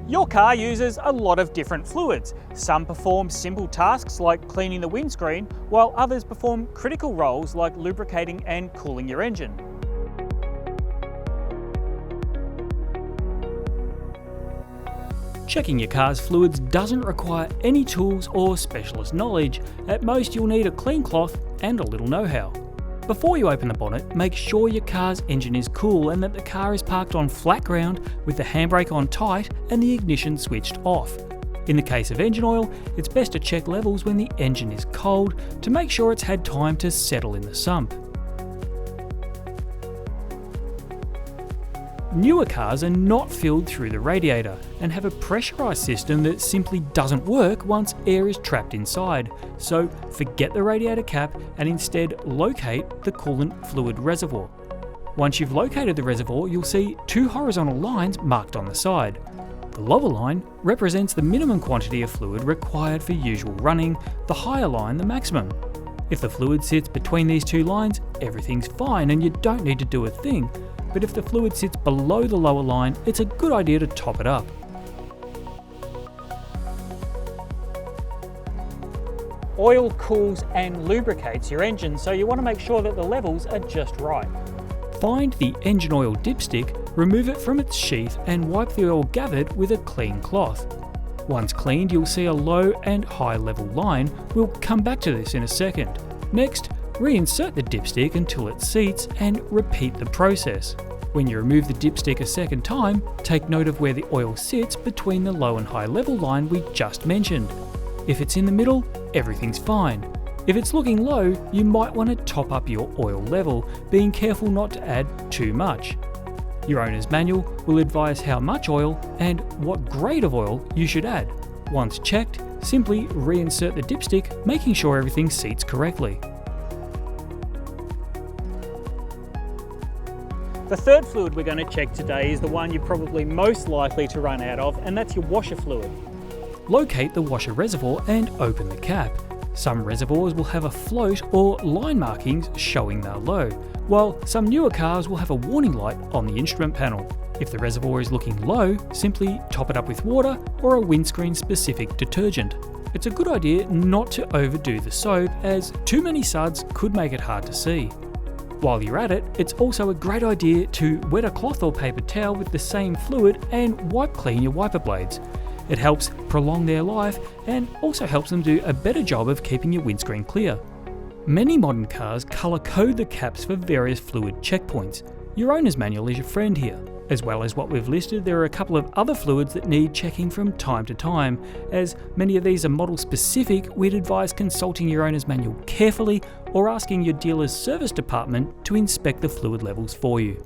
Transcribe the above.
Your car uses a lot of different fluids. Some perform simple tasks like cleaning the windscreen, while others perform critical roles like lubricating and cooling your engine. Checking your car's fluids doesn't require any tools or specialist knowledge. At most, you'll need a clean cloth and a little know-how. Before you open the bonnet, make sure your car's engine is cool and that the car is parked on flat ground with the handbrake on tight and the ignition switched off. In the case of engine oil, it's best to check levels when the engine is cold to make sure it's had time to settle in the sump. Newer cars are not filled through the radiator and have a pressurised system that simply doesn't work once air is trapped inside, so forget the radiator cap and instead locate the coolant fluid reservoir. Once you've located the reservoir, you'll see two horizontal lines marked on the side. The lower line represents the minimum quantity of fluid required for usual running, the higher line the maximum. If the fluid sits between these two lines, everything's fine and you don't need to do a thing. But if the fluid sits below the lower line, it's a good idea to top it up. Oil cools and lubricates your engine, so you want to make sure that the levels are just right. Find the engine oil dipstick, remove it from its sheath and wipe the oil gathered with a clean cloth. Once cleaned, you'll see a low and high level line. We'll come back to this in a second. Next, reinsert the dipstick until it seats and repeat the process. When you remove the dipstick a second time, take note of where the oil sits between the low and high level line we just mentioned. If it's in the middle, everything's fine. If it's looking low, you might want to top up your oil level, being careful not to add too much. Your owner's manual will advise how much oil and what grade of oil you should add. Once checked, simply reinsert the dipstick, making sure everything seats correctly. The third fluid we're going to check today is the one you're probably most likely to run out of, and that's your washer fluid. Locate the washer reservoir and open the cap. Some reservoirs will have a float or line markings showing they're low, while some newer cars will have a warning light on the instrument panel. If the reservoir is looking low, simply top it up with water or a windscreen specific detergent. It's a good idea not to overdo the soap, as too many suds could make it hard to see. While you're at it, it's also a great idea to wet a cloth or paper towel with the same fluid and wipe clean your wiper blades. It helps prolong their life and also helps them do a better job of keeping your windscreen clear. Many modern cars colour code the caps for various fluid checkpoints. Your owner's manual is your friend here. As well as what we've listed, there are a couple of other fluids that need checking from time to time. As many of these are model specific, we'd advise consulting your owner's manual carefully or asking your dealer's service department to inspect the fluid levels for you.